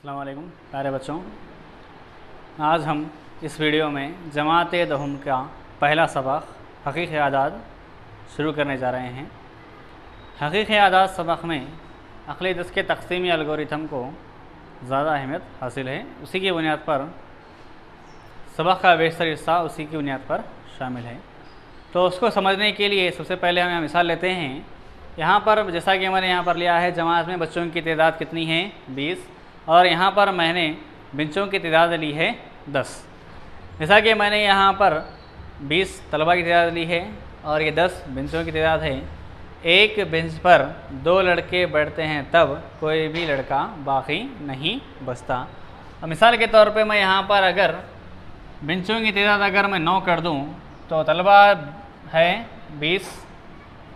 अस्सलाम वालेकुम प्यारे बच्चों, आज हम इस वीडियो में जमात दहुम का पहला सबक हक़ीक़ी आदाद शुरू करने जा रहे हैं। हक़ीक़ी आदाद सबक में अक़ली दस के तक़सीमी एल्गोरिथम को ज़्यादा अहमियत हासिल है। उसी की बुनियाद पर सबक का बेशतर हिस्सा उसी की बुनियाद पर शामिल है। तो उसको समझने के लिए सबसे पहले हम मिसाल लेते हैं। यहाँ पर जैसा कि मैंने यहाँ पर लिया है, जमात में बच्चों की तादाद कितनी है 20, और यहाँ पर मैंने बेंचों की तादाद ली है 10। जैसा कि मैंने यहाँ पर 20 तलबा की तादाद ली है और ये 10 बेंचों की तादाद है। एक बेंच पर 2 लड़के बैठते हैं तब कोई भी लड़का बाकी नहीं बचता। अब मिसाल के तौर पे मैं यहाँ पर अगर बेंचों की तादाद अगर मैं 9 कर दूँ तो तलबा है 20।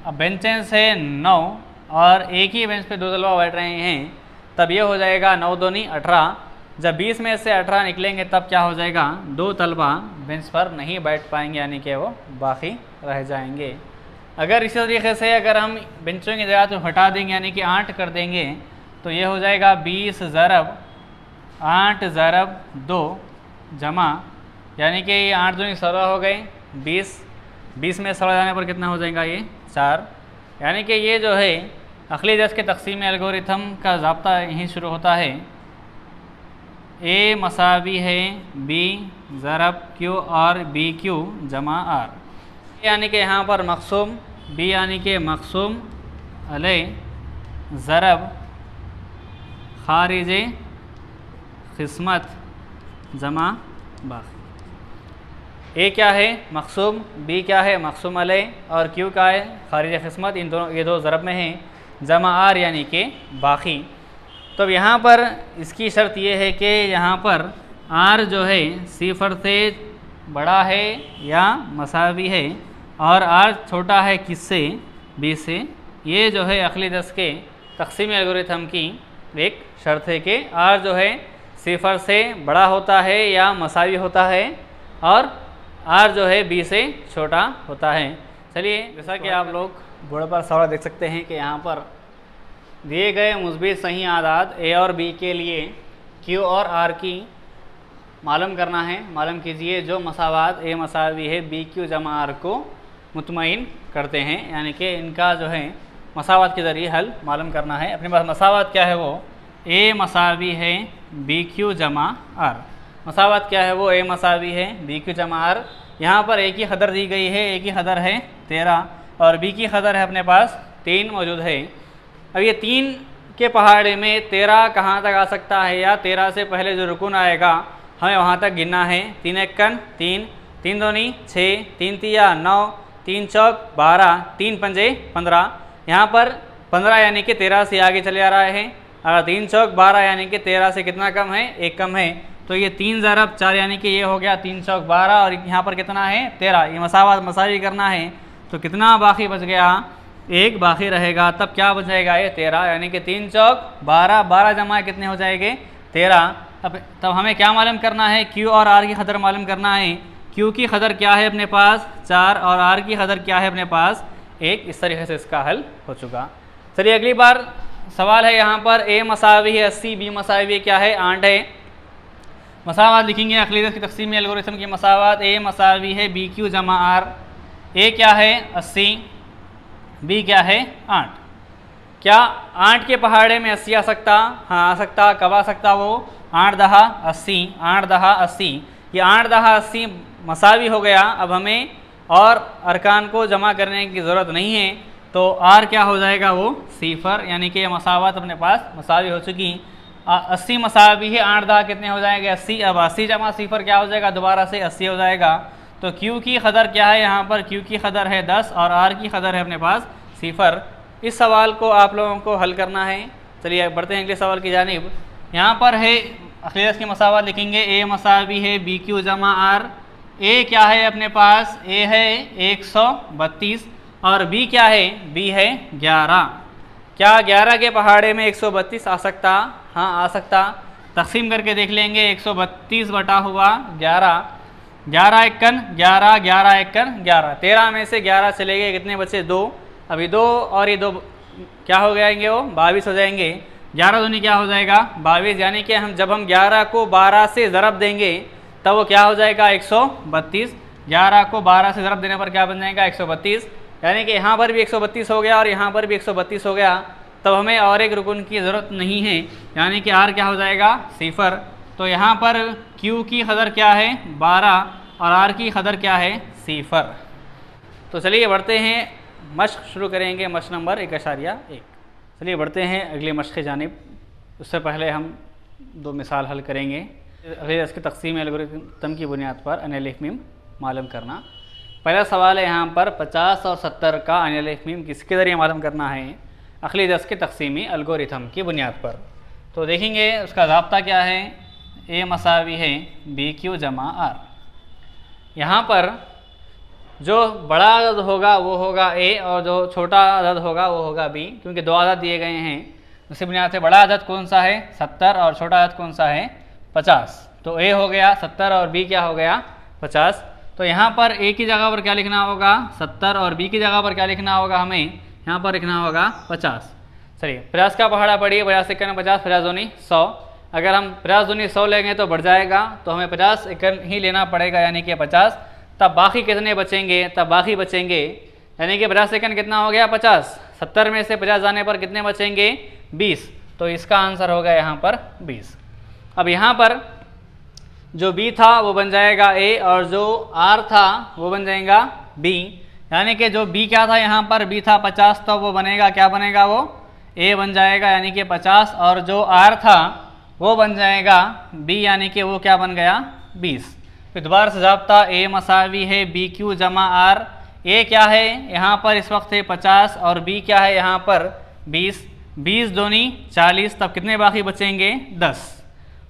अब बेंचेस है 9 और एक ही बेंच पे 2 तलबा बैठ रहे हैं, तब ये हो जाएगा 9 दूनी 18। जब 20 में से 18 निकलेंगे तब क्या हो जाएगा, 2 तलबा बेंच पर नहीं बैठ पाएंगे, यानी कि वो बाकी रह जाएंगे। अगर इसी तरीके से अगर हम बेंचों की तादाद को हटा देंगे यानी कि 8 कर देंगे तो ये हो जाएगा 20 ज़रब 8 ज़रब 2 जमा, यानी कि ये 8 दूनी 16 हो गए। 20 में 16 जाने पर कितना हो जाएगा, ये 4। यानी कि ये जो है अक़ली दस के तक़सीम एल्गोरिथम का ज़ाब्ता यहीं शुरू होता है। ए मसावी है बी ज़रब क्यू और बी क्यू जमा आर, यानी कि यहाँ पर मक़सूम बी यानी कि मक़सूम अलै ज़रब ख़ारिज क़िस्मत जमा बाकी। ए क्या है मक़सूम, बी क्या है मक़सूम अलै और क्यू क्या है ख़ारिज क़िस्मत। इन दोनों ये दो ज़रब में हैं, जमा आर यानी कि बाकी। तो यहाँ पर इसकी शर्त ये है कि यहाँ पर आर जो है 0 से बड़ा है या मसावी है और आर छोटा है किससे, बी से। ये जो है अक़ली दस के तक़सीम एल्गोरिथम की एक शर्त है कि आर जो है 0 से बड़ा होता है या मसावी होता है और आर जो है बी से छोटा होता है। चलिए, जैसा कि आप लोग बोर्ड पर सवाल देख सकते हैं कि यहाँ पर दिए गए मुस्बित सही आदाद ए और बी के लिए क्यू और आर की मालूम करना है। मालूम कीजिए जो मसावात ए मसावी है बी क्यू जमा आर को मुतमईन करते हैं, यानी कि इनका जो है मसावात के ज़रिए हल मालूम करना है। अपने पास मसावात क्या है, वो ए मसावी है बी क्यू जमा आर। मसावात क्या है, वो ए मसावी है बी क्यू जमा आर। यहाँ पर ए की कदर दी गई है, ए की कदर है 13 और बी की कदर है अपने पास 3 मौजूद है। अब ये 3 के पहाड़े में 13 कहाँ तक आ सकता है, या 13 से पहले जो रुकून आएगा हमें वहाँ तक गिनना है। 3 एकन 3, 3 दूनी 6, 3 तिया 9, 3 चौक 12, 3 पंजे 15। यहाँ पर 15 यानी कि 13 से आगे चले आ रहा है। अगर 3 चौक 12 यानी कि 13 से कितना कम है, 1 कम है, तो ये 3 ज़रब 4 यानी कि ये हो गया 3 चौक 12 और यहाँ पर कितना है 13। ये मसावी करना है तो कितना बाकी बच गया, 1 बाकी रहेगा। तब क्या बच जाएगा, ये 13, यानी कि 3 चौक 12, 12 जमा कितने हो जाएंगे 13। तब हमें क्या मालूम करना है, क्यू और आर की कदर मालूम करना है। क्यू की कदर क्या है अपने पास 4 और आर की कदर क्या है अपने पास 1। इस तरीके से इसका हल हो चुका। चलिए अगली बार सवाल है, यहाँ पर ए मसावी है 80, बी मसावी क्या है 8 है। मसावात लिखेंगे अक़ली दस की तक़सीमी एल्गोरिथम की मसावात। ए मसावी है बी क्यू जमा आर। ए क्या है 80, बी क्या है 8। क्या 8 के पहाड़े में 80 आ सकता, हाँ आ सकता। कब आ सकता, वो 8 दहा 80, 8 दहा 80। ये 8 दहा 80 मसावी हो गया। अब हमें और अरकान को जमा करने की ज़रूरत नहीं है, तो आर क्या हो जाएगा, वो 0, यानी कि मसावत अपने पास मसावी हो चुकी। 80 मसावी है, 8 दहा कितने हो जाएंगे 80। अब 80 जमा 0 क्या हो जाएगा, दोबारा से 80 हो जाएगा। तो क्यू की कदर क्या है, यहाँ पर क्यू की कदर है 10 और आर की कदर है अपने पास 0। इस सवाल को आप लोगों को हल करना है। चलिए बढ़ते हैं अगले सवाल की जानिब। यहाँ पर है अक़ली दस की मसावात लिखेंगे। ए मसावी है बी क्यू जमा आर। ए क्या है अपने पास, ए है 132 और बी क्या है, बी है 11। क्या 11 के पहाड़े में 132 आ सकता, हाँ आ सकता। तक़सीम करके देख लेंगे 132 बटा हुआ 11, 11 एकन 11, 11 एकन 11। 13 में से 11 चले गए, कितने बचे 2। अभी 2 और ये 2 क्या हो जाएंगे, वो 22 हो जाएंगे। 11 दूनी क्या हो जाएगा 22, यानी कि जब हम 11 को 12 से ज़रब देंगे तब वो क्या हो जाएगा 132। 11 को 12 से ज़रब देने पर क्या बन जाएगा 132, यानी कि यहाँ पर भी 132 हो गया और यहाँ पर भी 132 हो गया। तब हमें और एक रुकन की ज़रूरत नहीं है, यानी कि R क्या हो जाएगा 0। तो यहाँ पर Q की कदर क्या है 12 और R की कदर क्या है 0। तो चलिए बढ़ते हैं, मश्क शुरू करेंगे, मश्क नंबर 1.1। चलिए बढ़ते हैं अगले मश्क की जानिब। उससे पहले हम 2 मिसाल हल करेंगे। अगले इसकी तकसीम एल्गोरिथम की बुनियाद पर अन अलिफ मीम मालूम करना। पहला सवाल है यहाँ पर 50 और 70 का अन अलिफ मीम किसके ज़रिए मालूम करना है, अगली दस के तकसीमी एल्गोरिथम की बुनियाद पर। तो देखेंगे उसका ज़ाब्ता क्या है, ए मसावी है बी क्यू जमा आर। यहाँ पर जो बड़ा अदद होगा वो होगा ए और जो छोटा अदद होगा वो होगा बी, क्योंकि 2 अदद दिए गए हैं। उसी बुनियाद से बड़ा अदद कौन सा है 70 और छोटा अदद कौन सा है 50। तो ए हो गया 70 और बी क्या हो गया 50। तो यहाँ पर ए की जगह पर क्या लिखना होगा 70 और बी की जगह पर क्या लिखना होगा, हमें यहाँ पर लिखना होगा 50। चलिए 50 का पहाड़ा पढ़िए, 50 एकन 50, 50 दूनी 100। अगर हम 50 दूनी 100 लेंगे तो बढ़ जाएगा, तो हमें 50 एकन ही लेना पड़ेगा, यानी कि 50। तब बाकी कितने बचेंगे, तब बाकी बचेंगे यानी कि 50 सेकंड कितना हो गया 50। 70 में से 50 जाने पर कितने बचेंगे 20। तो इसका आंसर होगा यहाँ पर 20। अब यहाँ पर जो बी था वो बन जाएगा ए और जो आर था वो बन जाएगा बी, यानी कि जो बी क्या था यहाँ पर बी था 50, तो वो बनेगा क्या बनेगा वो ए बन जाएगा, यानी कि 50। और जो आर था वो बन जाएगा बी, यानी कि वो क्या बन गया 20। फिर दोबारा से ज़ाब्ता ए मसावी है बी क्यू जमा आर। ए क्या है यहाँ पर इस वक्त है 50 और बी क्या है यहाँ पर 20। 20 दूनी 40, तब कितने बाकी बचेंगे 10।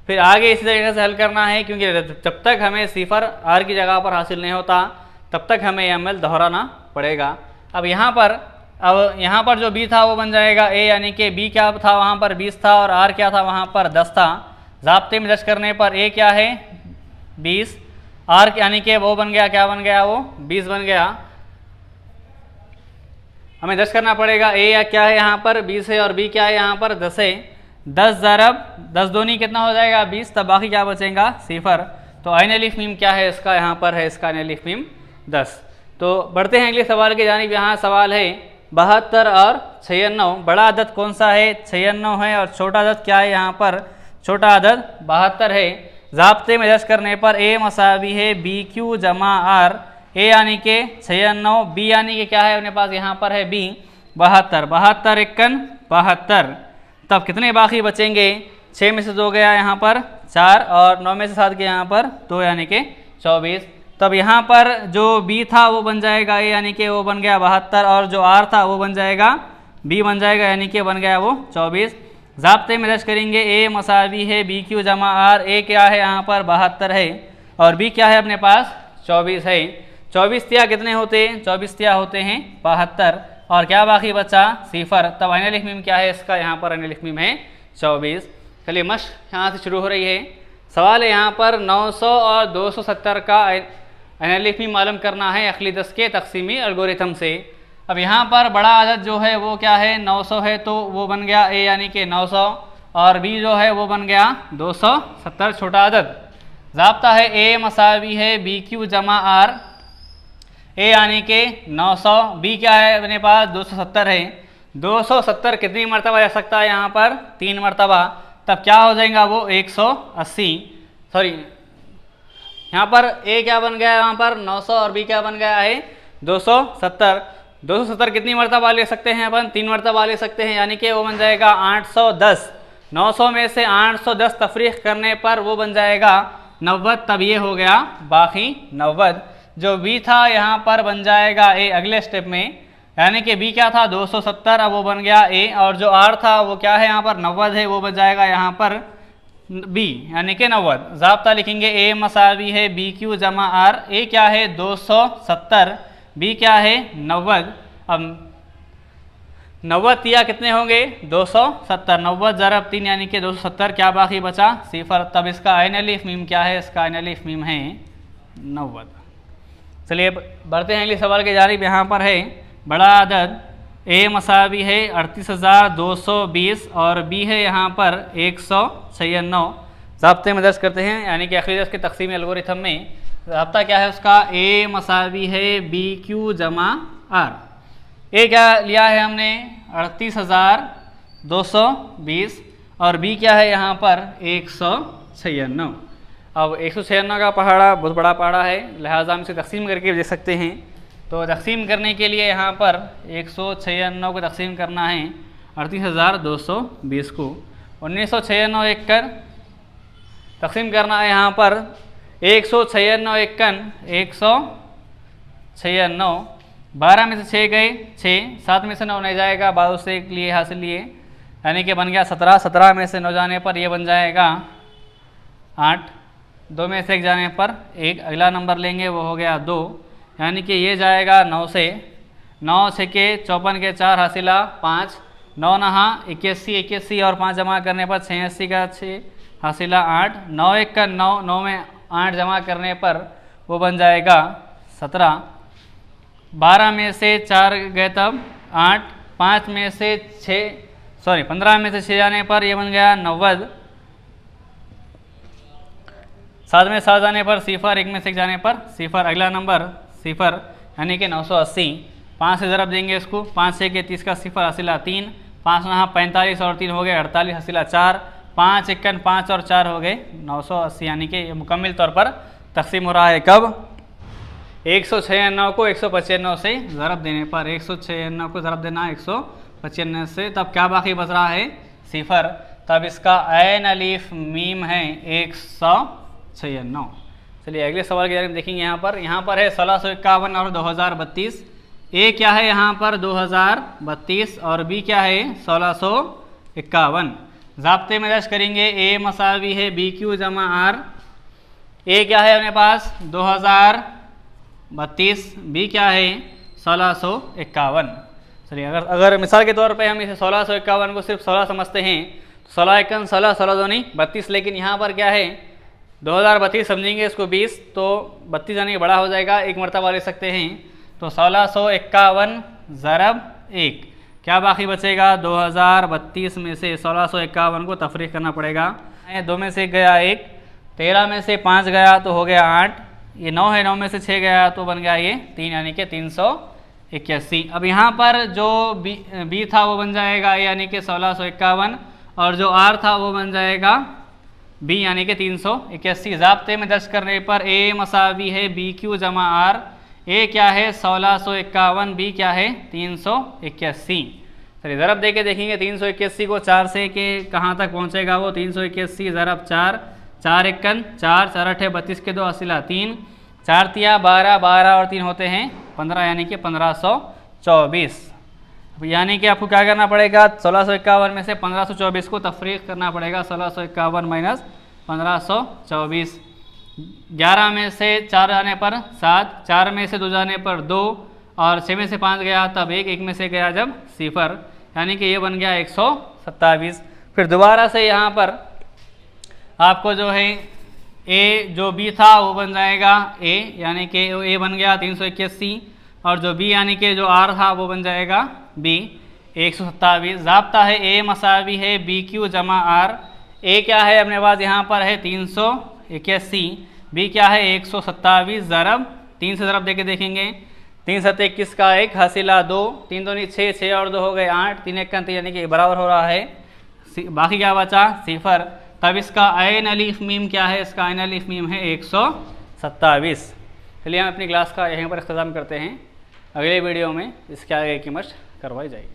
फिर आगे इसी तरीके से हल करना है, क्योंकि जब तक हमें 0 आर की जगह पर हासिल नहीं होता तब तक हमें यह अमल दोहराना पड़ेगा। अब यहाँ पर जो बी था वो बन जाएगा ए, यानी कि बी क्या था वहाँ पर 20 था और आर क्या था वहाँ पर 10 था। ज़ाब्ते में दर्ज करने पर ए क्या है 20, आर यानी कि वो बन गया क्या बन गया वो 20 बन गया। हमें दर्ज करना पड़ेगा ए या क्या है यहाँ पर 20 है और बी क्या है यहाँ पर 10 है। 10 ज़रब 10 दूनी कितना हो जाएगा 20, तब बाकी क्या बचेगा 0। तो आइन अलिफ मीम क्या है इसका यहाँ पर है इसका आइन अलिफ मीम 10। तो बढ़ते हैं अगले सवाल की जानिब। यहाँ सवाल है 72 और 96। बड़ा अदद कौन सा है 96 है और छोटा अदद क्या है यहाँ पर छोटा अदद 72 है। ज़ाब्ते में दर्ज करने पर ए मसावी है बी क्यू जमा आर। ए यानी कि 96, बी यानी कि क्या है अपने पास यहाँ पर है बी 72। 72 एकन 72, तब कितने बाकी बचेंगे 6 में से 2 गया यहाँ पर 4 और 9 में से 7 गया यहाँ पर 2, यानी कि 24। तब यहाँ पर जो बी था वो बन जाएगा ए, यानी कि वो बन गया 72 और जो आर था वो बन जाएगा बी बन जाएगा, यानी कि बन गया वो 24। ज़ाब्ते में दर्ज करेंगे ए मसावी है बी क्यू जमा आर। ए क्या है यहाँ पर 72 है और बी क्या है अपने पास 24 है। 24 तिया कितने होते हैं 24 तिया होते हैं 72 और क्या बाकी बचा 0। तब आइन अलिफ मीम क्या है इसका यहाँ पर आइन अलिफ मीम है 24। चलिए मश्क यहाँ से शुरू हो रही है। सवाल है यहाँ पर 900 और 270 का आइन अलिफ मीम मालूम करना है अगली दस के तकसीमी एल्गोरिथम से। अब यहाँ पर बड़ा अदद जो है वो क्या है 900 है, तो वो बन गया ए यानी कि 900 और बी जो है वो बन गया 270 छोटा अदद। ज़ाब्ता है ए मसावी है बी क्यू जमा आर। ए यानी कि 900, बी क्या है अपने पास 270 है। 270 कितनी मरतबा जा सकता है यहाँ पर 3 मरतबा, तब क्या हो जाएगा वो 180। सॉरी यहाँ पर ए क्या बन गया यहाँ पर 900 और बी क्या बन गया है 270। 270 कितनी मरतबा ले सकते हैं अपन 3 मरतबा ले सकते हैं, यानी कि वो बन जाएगा 810। 900 में से 810 तफरीक करने पर वो बन जाएगा 90, तब ये हो गया बाकी 90। जो बी था यहाँ पर बन जाएगा ए अगले स्टेप में, यानी कि बी क्या था 270, अब वो बन गया ए और जो आर था वो क्या है यहाँ पर 90 है, वो बन जाएगा यहाँ पर बी यानी कि 90। ज़ाब्ता लिखेंगे ए मसावी है बी क्यू जमा आर। ए क्या है 270, बी क्या है 90। अब 90 तिया कितने होंगे 270, 90 ज़रब 3 यानी कि 270, क्या बाकी बचा 0। तब इसका आइन अलिफ मीम क्या है इसका आइन अलिफ मीम है 90। चलिए बढ़ते हैं अगले सवाल के जानिब। यहाँ पर है बड़ा अदद ए मसावी है 38,220 और बी है यहाँ पर 196। ज़ाब्ते में दर्ज करते हैं, यानी कि आखिरी दर्ज के तकसीम एल्गोरिथम में ज़ाब्ता क्या है उसका, ए मसावी है बी क्यू जमा आर। ए क्या लिया है हमने 38,220 और बी क्या है यहाँ पर 196। अब 196 का पहाड़ा बहुत बड़ा पहाड़ा है, लिहाजा हम इसे तकसीम करके देख सकते हैं। तो तकसीम करने के लिए यहाँ पर 196 को तकसीम करना है 38,220 को। 1996 एक कर तकसीम करना है यहाँ पर 196 एकन 196, 12 में से 6 गए 6, 7 में से 9 नहीं जाएगा, 12 से एक लिए हासिल लिए, यानी कि बन गया 17, 17 में से 9 जाने पर ये बन जाएगा 8, 2 में से 1 जाने पर 1, अगला नंबर लेंगे वो हो गया 2, यानी कि ये जाएगा 9 से, 9 6 के 54 के 4 हासिला 5, 9 नहा 81, 81 और 5 जमा करने पर 86 का 6 हासिला 8, 9 1 का 9, 9 में 8 जमा करने पर वो बन जाएगा 17, 12 में से 4 गए तब 8, 5 में से 15 में से 6 जाने पर ये बन गया 90, 7 में 7 जाने पर 0, 1 में से 1 जाने पर 0, अगला नंबर 0 यानी कि 980। 5 से ज़रब देंगे इसको, 5 6 के 30 का 0 हासिला 3, 5 नहा 45 और 3 हो गए 48 हासिला 4, 5 1 5 और 4 हो गए 980, यानी कि मुकम्मल तौर पर तकसीम हो रहा है कब, 196 को 195 से ज़रब देने पर। 196 को ज़रब देना 195 से, तब क्या बाकी बच रहा है 0, तब इसका ऐन अलीफ मीम है 196। चलिए अगले सवाल की तरफ देखेंगे। यहाँ पर है 1651 और 2032। ए क्या है यहाँ पर 2032 और बी क्या है 1651। ज़ाब्ते में दर्ज करेंगे ए मसावी है बी क्यू जमा आर। ए क्या है अपने पास 2032, बी क्या है 1651। चलिए अगर मिसाल के तौर पे हम इसे 1651 को सिर्फ 16 समझते हैं तो 16 1 16, 16 2 32, लेकिन यहाँ पर क्या है 2032 समझेंगे इसको 20 तो 32 यानी बड़ा हो जाएगा, एक मरतबा ले सकते हैं। तो 1651 ज़रब 1, क्या बाकी बचेगा 2032 में से 1651 को तफरीक करना पड़ेगा। 2 में से गया 1, 13 में से 5 गया तो हो गया 8, ये 9 है, 9 में से 6 गया तो बन गया ये 3, यानी कि 381। अब यहाँ पर जो बी था वो बन जाएगा ए यानी कि 1651 और जो आर था वो बन जाएगा बी यानी कि 381। ज़ाब्ते में दर्ज करने पर ए मसावी है बी क्यू जमा आर। ए क्या है 1651, बी क्या है 381। चलिए ज़रब दे के देखेंगे 381 को 4 से के कहाँ तक पहुँचेगा वो 381 ज़रब 4, 4 1 4, 4 8 32 के 2 हासिला 3, 4 3 12, 12 और 3 होते हैं 15, यानी कि 1524। यानी कि आपको क्या करना पड़ेगा 1651 में से 1524 को तफरीक करना पड़ेगा। 1651 माइनस 1524, 11 में से 4 जाने पर 7, 4 में से 2 जाने पर 2 और 6 में से 5 गया तब 1, 1 में से गया जब 0, यानी कि ये बन गया 127। फिर दोबारा से यहाँ पर आपको जो है ए जो बी था वो बन जाएगा ए, यानी कि ए बन गया 381 और जो बी यानी कि जो आर था वो बन जाएगा बी 127। ज़ाब्ता है ए मसावी है बी क्यू जमा आर। ए क्या है अपने पास यहाँ पर है 381, बी क्या है 127 ज़रब 3 से ज़रब देके देखेंगे 3 7 21 का 1 हासिला 2, 3 2 6, 6 और 2 हो गए 8, 3 1 3 यानी कि बराबर हो रहा है। बाकी क्या बचा 0, तब इसका ऐन अलीफ मीम क्या है, इसका ऐन अलीफ मीम है 127। चलिए हम अपनी क्लास का यहीं पर इख्तिताम करते हैं, अगले वीडियो में इसके आगे की मशक़ करवाई जाएगी।